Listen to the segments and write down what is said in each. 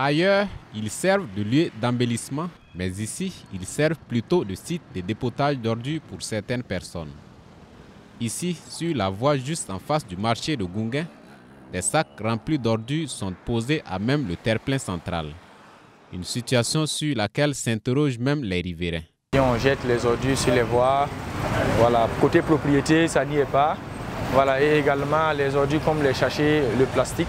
Ailleurs, ils servent de lieu d'embellissement, mais ici, ils servent plutôt de site de dépotage d'ordures pour certaines personnes. Ici, sur la voie juste en face du marché de Gounguin, des sacs remplis d'ordures sont posés à même le terre-plein central. Une situation sur laquelle s'interrogent même les riverains. On jette les ordures sur les voies. Voilà. Côté propriété, ça n'y est pas. Voilà. Et également les ordures comme les sachets, le plastique.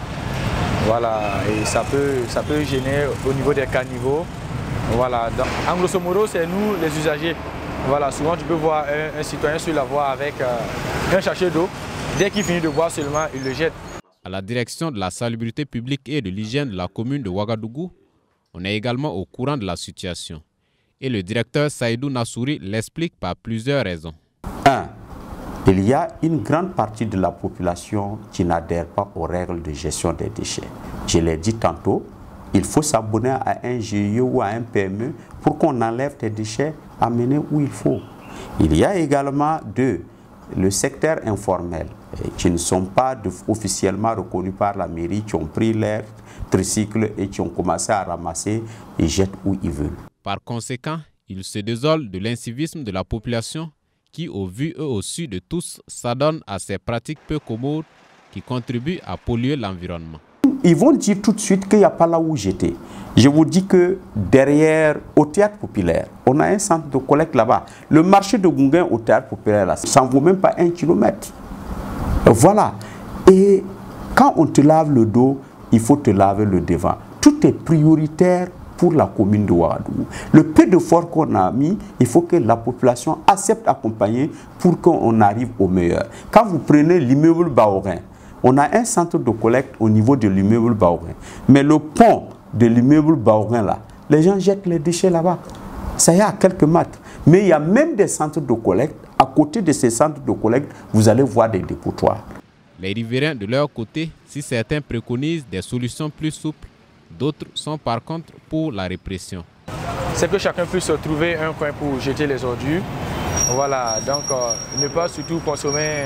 Voilà. Et ça peut gêner au niveau des caniveaux. Voilà. Donc, en grosso modo, c'est nous les usagers. Voilà. Souvent, tu peux voir un citoyen sur la voie avec un sachet d'eau. Dès qu'il finit de boire seulement, il le jette. À la direction de la salubrité publique et de l'hygiène de la commune de Ouagadougou, on est également au courant de la situation. Et le directeur Saïdou Nassouri l'explique par plusieurs raisons. 1. Il y a une grande partie de la population qui n'adhère pas aux règles de gestion des déchets. Je l'ai dit tantôt, il faut s'abonner à un GIE ou à un PME pour qu'on enlève des déchets amenés où il faut. Il y a également 2. Le secteur informel, qui ne sont pas officiellement reconnus par la mairie, qui ont pris leur tricycle et qui ont commencé à ramasser et jettent où ils veulent. Par conséquent, il se désole de l'incivisme de la population qui, au vu eux aussi de tous, s'adonne à ces pratiques peu commodes qui contribuent à polluer l'environnement. Ils vont dire tout de suite qu'il n'y a pas là où jeter. Je vous dis que derrière, au théâtre populaire, on a un centre de collecte là-bas. Le marché de Gounguin au théâtre populaire, là, ça ne vaut même pas 1 kilomètre. Voilà. Et quand on te lave le dos, il faut te laver le devant. Tout est prioritaire pour la commune de Ouagadougou. Le peu d'efforts qu'on a mis, il faut que la population accepte d'accompagner pour qu'on arrive au meilleur. Quand vous prenez l'immeuble Baorin, on a un centre de collecte au niveau de l'immeuble Baorin. Mais le pont de l'immeuble Baorin, là, les gens jettent les déchets là-bas. Ça y est à quelques mètres. Mais il y a même des centres de collecte. À côté de ces centres de collecte, vous allez voir des dépotoirs. Les riverains, de leur côté, si certains préconisent des solutions plus souples, d'autres sont par contre pour la répression. C'est que chacun puisse trouver un coin pour jeter les ordures. Voilà, donc ne pas surtout consommer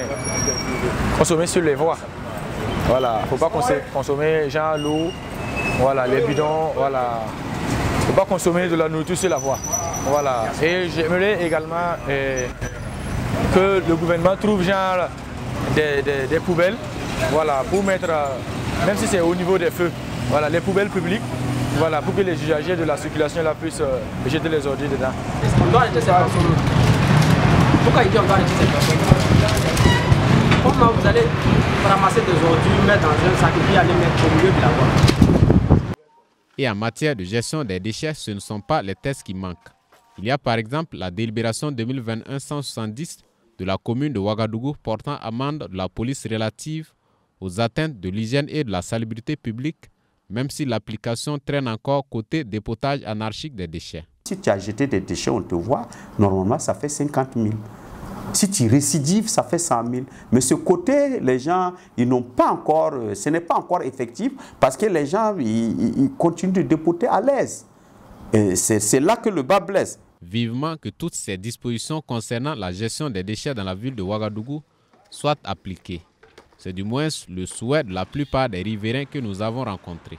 sur les voies. Voilà, il ne faut pas consommer genre l'eau, voilà, les bidons, voilà. Il ne faut pas consommer de la nourriture sur la voie. Voilà. Et j'aimerais également que le gouvernement trouve genre des poubelles, voilà, pour mettre, même si c'est au niveau des feux, voilà, les poubelles publiques, voilà, pour que les usagers de la circulation là puissent jeter les ordures dedans. On doit arrêter ces personnes. Pourquoi il dit on doit arrêter ces personnes? Comment vous allez ramasser des ordures, mettre dans un sac et puis aller mettre au milieu de la voie? Et en matière de gestion des déchets, ce ne sont pas les tests qui manquent. Il y a par exemple la délibération 2021-170 de la commune de Ouagadougou portant amende de la police relative aux atteintes de l'hygiène et de la salubrité publique, même si l'application traîne encore côté dépotage anarchique des déchets. Si tu as jeté des déchets, on te voit, normalement ça fait 50 000. Si tu récidives, ça fait 100 000. Mais ce côté, les gens, ils n'ont pas encore, ce n'est pas encore effectif parce que les gens, ils continuent de dépoter à l'aise. Et c'est là que le bas blesse. Vivement que toutes ces dispositions concernant la gestion des déchets dans la ville de Ouagadougou soient appliquées. C'est du moins le souhait de la plupart des riverains que nous avons rencontrés.